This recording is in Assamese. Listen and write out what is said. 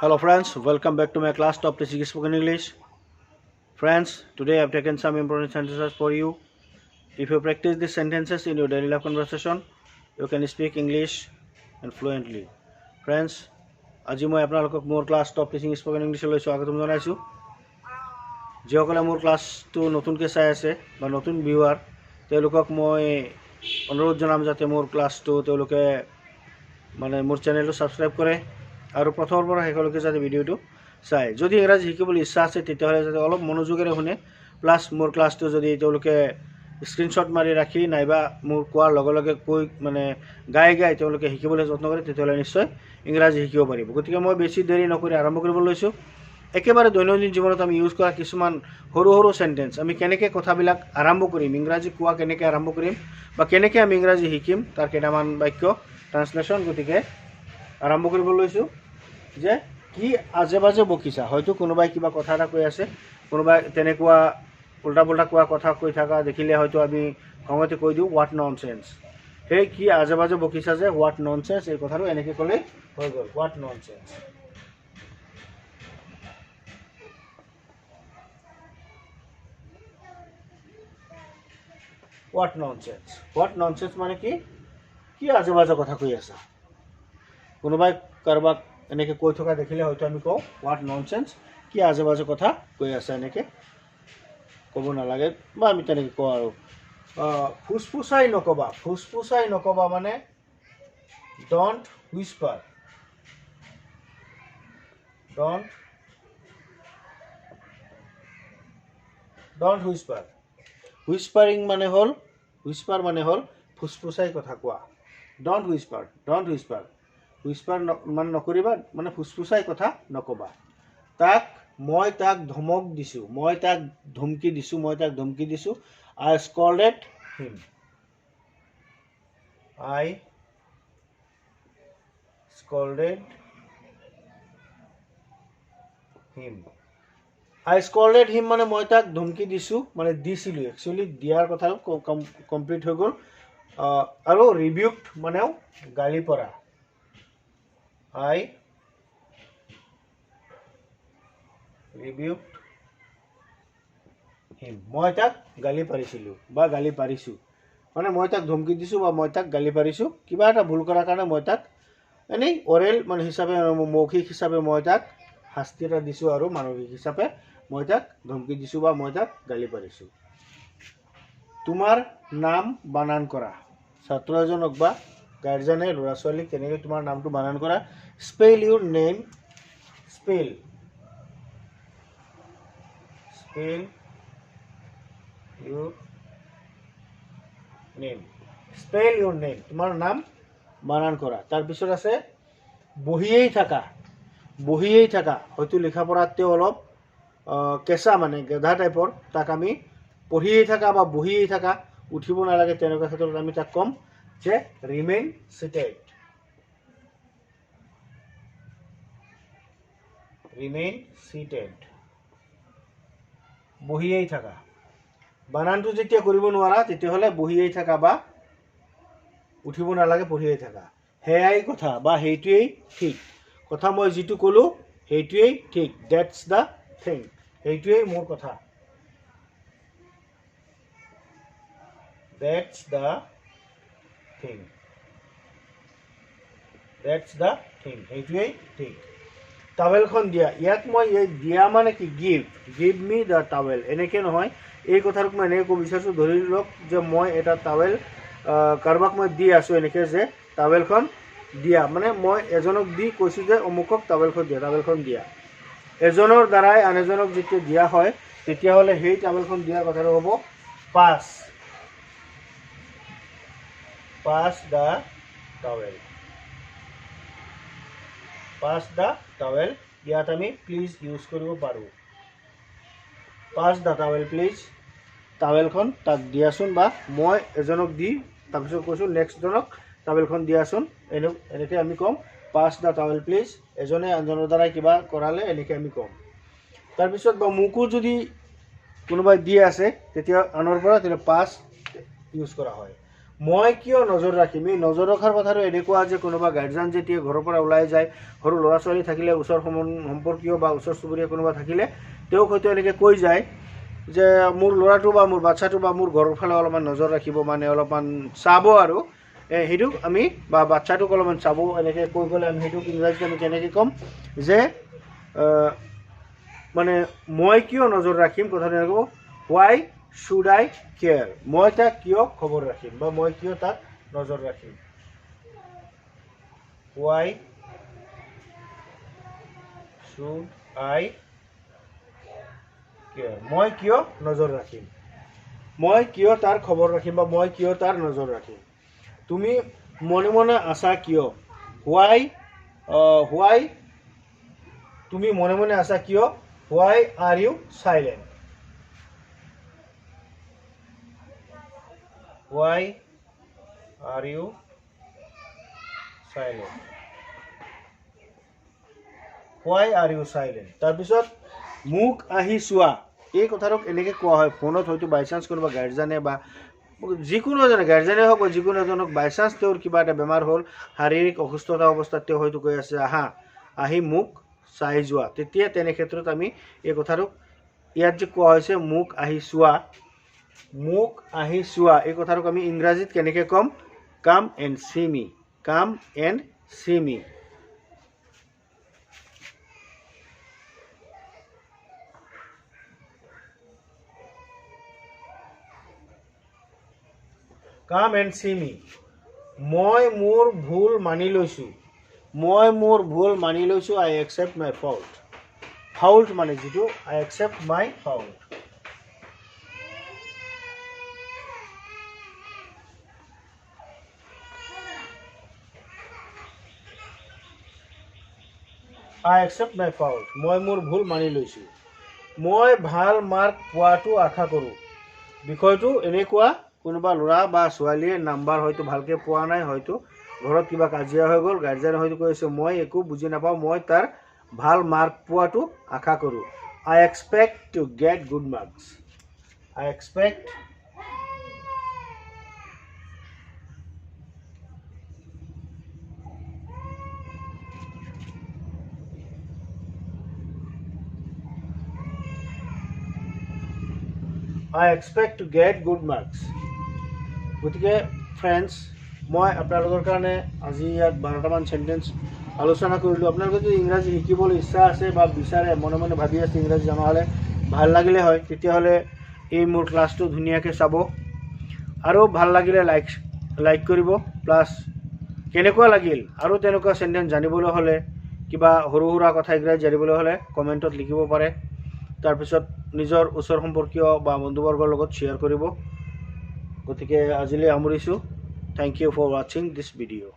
Hello friends, welcome back to my class Top Teaching Spoken English. Friends, today I have taken some important sentences for you. If you practice these sentences in your daily life conversation, you can speak English and fluently. Friends, আজি মই আপোনালোকক মোৰ ক্লাছ টপ টিচিং স্পোকেন ইংলিছলৈ স্বাগতম জনাইছোঁ। যিসকলে মোৰ ক্লাছটো নতুনকৈ চাই আছে বা নতুন ভিউৱাৰ তেওঁলোকক মই অনুৰোধ জনাম যাতে মোৰ ক্লাছটো তেওঁলোকে মোৰ চেনেলটো ছাবস্ক্ৰাইব কৰে আৰু প্ৰথমৰ পৰা শেষলৈকে যাতে ভিডিঅ'টো চাই। যদি ইংৰাজী শিকিবলৈ ইচ্ছা আছে তেতিয়াহ'লে যাতে অলপ মনোযোগেৰে শুনে, প্লাছ মোৰ ক্লাছটো যদি তেওঁলোকে স্ক্ৰীনশ্বট মাৰি ৰাখি নাইবা মোৰ কোৱাৰ লগে লগে কৈ গাই তেওঁলোকে শিকিবলৈ যত্ন কৰে, তেতিয়াহ'লে নিশ্চয় ইংৰাজী শিকিব পাৰিব। গতিকে মই বেছি দেৰি নকৰি আৰম্ভ কৰিব লৈছোঁ। একেবাৰে দৈনন্দিন জীৱনত আমি ইউজ কৰা কিছুমান সৰু সৰু চেণ্টেন্স, আমি কেনেকৈ কথাবিলাক আৰম্ভ কৰিম, ইংৰাজী কোৱা কেনেকৈ আৰম্ভ কৰিম বা কেনেকৈ আমি ইংৰাজী শিকিম তাৰ কেইটামান বাক্য ট্ৰান্সলেশ্যন। গতিকে আৰম্ভ কৰিব লৈছোঁ যে কি আজে বাজে বকিছা। হয়তো কোনোবাই কিবা কথা এটা কৈ আছে, কোনোবাই তেনেকুৱা উল্টা পুল্টা কোৱা কথা কৈ থকা দেখিলে হয়তো আমি খঙতে কৈ দিওঁ হোৱাট ননচেন্স। সেই কি আজে বাজে বকিছা যে হোৱাট ননচেন্স, এই কথাটো এনেকৈ ক'লেই হৈ গ'ল, what nonsense. What nonsense, what nonsense মানে কি আজে বাজে কথা কৈ আছা। কোনোবাই কাৰোবাক এনেকৈ কৈ থকা দেখিলে হয়তো আমি কওঁ হোৱাট ননচেন্স, কি আজে বাজে কথা কৈ আছে, এনেকৈ ক'ব নালাগে বা আমি তেনেকৈ কওঁ। আৰু ফুচফুচাই নক'বা, ফুচফুচাই নক'বা মানে ডণ্ট হুইস্পাৰ, ডণ্ট হুইস্পাৰ। হুইস্পাৰিং মানে হ'ল, হুইস্পাৰ মানে হ'ল ফুচফুচাই কথা কোৱা। ডণ্ট হুইস্পাৰ, ডণ্ট হুইস্পাৰ, হুইস্পাৰ মানে নকৰিবা, মানে ফুচফুচাই কথা নক'বা। মই তাক ধমক দিছোঁ, মই তাক ধমকি দিছোঁ, মই তাক ধমকি দিছোঁ। আই স্কল্ডেড হিম, আই স্কল্ডেড হিম। আই স্কল্ডেড হিম মানে মই তাক ধমকি দিছোঁ, মানে দিছিলোঁ, একচুৱেলি দিয়াৰ কথাটো কমপ্লিট হৈ গ'ল। আৰু ৰিবিউকড মানেও গালি পৰা। আই ৰিবিউকড হিম, মই তাক গালি পাৰিছিলোঁ বা গালি পাৰিছোঁ, মানে মই তাক ধমকি দিছোঁ বা মই তাক গালি পাৰিছোঁ। কিবা এটা ভুল কৰাৰ কাৰণে মই তাক এনেই অৰেল হিচাপে, মৌখিক হিচাপে মই তাক শাস্তি এটা দিছোঁ আৰু মানসিক হিচাপে মই তাক ধমকি দিছোঁ বা মই তাক গালি পাৰিছোঁ। তোমাৰ নাম বানান কৰা। ছাত্ৰ এজনক বা গাৰ্জেনে ল'ৰা ছোৱালীক তেনেকৈ তোমাৰ নামটো বানান কৰা। স্পেল ইউৰ নেম, স্পেল ইউৰ নেম, স্পেল ইউৰ নেম, তোমাৰ নাম বানান কৰা। তাৰপিছত আছে বহিয়েই থাকা, বহিয়েই থাকা। হয়তো লিখা পঢ়াতও অলপ কেঁচা মানে গেধা টাইপৰ, তাক আমি পঢ়িয়েই থাকা বা বহিয়েই থাকা, উঠিব নালাগে, তেনেকুৱা ক্ষেত্ৰত আমি তাক ক'ম যে ৰিমেইন চিটেড, ৰিমেইন চিটেড, বহিয়েই থাকা। বানানটো যেতিয়া কৰিব নোৱাৰা তেতিয়াহ'লে বহিয়েই থাকা বা উঠিব নালাগে, পঢ়িয়েই থাকা। সেয়াই কথা বা সেইটোৱেই ঠিক কথা, মই যিটো ক'লোঁ সেইটোৱেই ঠিক, ডেটছ দ্য থিং, সেইটোৱেই মোৰ কথা, that's the thing, that's the thing, সেইটোৱেই ঠিক। টাৱেলখন দিয়া, ইয়াত মই দিয়া মানে কি give, give me the towel, এনেকৈ নহয়। এই কথাটোক মই এনেকৈ ক'ব বিচাৰিছোঁ, ধৰি লওক যে মই এটা টাৱেল কাৰোবাক মই দি আছোঁ, এনেকৈ যে টাৱেলখন দিয়া, মানে মই এজনক দি কৈছোঁ যে অমুকক টাৱেলখন দিয়া, টাৱেলখন দিয়া। এজনৰ দ্বাৰাই আন এজনক যেতিয়া দিয়া হয় তেতিয়াহ'লে সেই টাৱেলখন দিয়াৰ কথাটো হ'ব pass, pass the towel, pass the towel. ইয়াত আমি প্লিজ ইউজ কৰিব পাৰোঁ, পাছ দ্য টাৱেল প্লিজ, টাৱেলখন তাক দিয়াচোন, বা মই এজনক দি তাৰপিছত কৈছোঁ নেক্সটজনক টাৱেলখন দিয়াচোন, এনেকৈ আমি ক'ম পাছ দ্য টাৱেল প্লিজ। এজনে আনজনৰ দ্বাৰাই কিবা কৰালে এনেকৈ আমি ক'ম। তাৰপিছত বা মোকো যদি কোনোবাই দি আছে তেতিয়া আনৰ পৰা, তেতিয়া পাছ ইউজ কৰা হয়। মই কিয় নজৰ ৰাখিম এই নজৰ ৰখাৰ কথাটো এনেকুৱা যে কোনোবা গাৰ্জেন যেতিয়া ঘৰৰ পৰা ওলাই যায় সৰু ল'ৰা ছোৱালী থাকিলে ওচৰ সম্পৰ্কীয় বা ওচৰ চুবুৰীয়া কোনোবা থাকিলে তেওঁক হয়তো এনেকৈ কৈ যায় যে মোৰ ল'ৰাটো বা মোৰ বাচ্চাটো বা মোৰ ঘৰৰ ফালে অলপমান নজৰ ৰাখিব মানে অলপমান চাব আৰু সেইটোক আমি বা বাচ্চাটোক অলপমান চাব এনেকৈ কৈ গ'লে আমি সেইটোক ইংৰাজীত আমি কেনেকৈ ক'ম যে মানে মই কিয় নজৰ ৰাখিম কথাটো এনেকৈ হোৱাই শুড আই কেয়াৰ মই তাক কিয় খবৰ ৰাখিম বা মই কিয় তাক নজৰ ৰাখিম হোৱাই শুড আই কেয়াৰ মই কিয় নজৰ ৰাখিম মই কিয় তাৰ খবৰ ৰাখিম বা মই কিয় তাৰ নজৰ ৰাখিম তুমি মনে মনে আছা কিয় হোৱাই তুমি মনে মনে আছা কিয় why are you silent Why are you silent? Why are you silent? তাৰপিছত মুখ আহি চোৱা এই কথাটোক এনেকৈ কোৱা হয় ফোনত হয়তো বাই চান্স কোনোবা গাৰ্জেনে বা যিকোনো এজনে গাৰ্জেনে হওক বা যিকোনো এজনক বাই চান্স তেওঁৰ কিবা এটা বেমাৰ হ'ল শাৰীৰিক অসুস্থতা অৱস্থাত তেওঁ হয়তো কৈ আছে আহা আহি মোক চাই যোৱা তেতিয়া তেনে ক্ষেত্ৰত আমি এই কথাটোক ইয়াত যে কোৱা হৈছে মুখ আহি চোৱা এই কথাটোক আমি ইংৰাজীত কেনেকৈ ক'ম কাম and C me come and C me come and C মি মই মোৰ ভুল মানি লৈছোঁ আই একচেপ্ট মাই ফাউল্ট মানে যিটো I accept my fault I accept my fault. মই মোৰ ভুল মানি লৈছোঁ মই ভাল মাৰ্ক পোৱাটো আশা কৰোঁ বিষয়টো এনেকুৱা কোনোবা ল'ৰা বা ছোৱালীয়ে নাম্বাৰ হয়তো ভালকৈ পোৱা নাই হয়তো ঘৰত কিবা কাজিয়া হৈ গ'ল গাৰ্জেনে হয়তো কৈ আছে মই একো বুজি নাপাওঁ মই তাৰ ভাল মাৰ্ক পোৱাটো আশা কৰোঁ I expect to get good marks I expect to get good marks. গতিকে ফ্ৰেণ্ডছ মই আপোনালোকৰ কাৰণে আজি ইয়াত 12টামান চেণ্টেঞ্চ আলোচনা কৰিলোঁ আপোনালোকে যদি ইংৰাজী শিকিবলৈ ইচ্ছা আছে বা বিচাৰে মনে মনে ভাবি আছে ইংৰাজী জনা হ'লে ভাল লাগিলে হয় তেতিয়াহ'লে এই মোৰ ক্লাছটো ধুনীয়াকৈ চাব আৰু ভাল লাগিলে লাইক কৰিব প্লাছ কেনেকুৱা লাগিল আৰু তেনেকুৱা চেণ্টেঞ্চ জানিবলৈ হ'লে কিবা সৰু সুৰা কথা ইংৰাজী জানিবলৈ হ'লে কমেণ্টত লিখিব পাৰে তাৰপিছত নিজৰ ওচৰ সম্পৰ্কীয় বা বন্ধুবৰ্গৰ লগত শ্বেয়াৰ কৰিব গতিকে আজিলৈ সামৰিছোঁ থেংক ইউ ফৰ ৱাচিং দিছ ভিডিঅ'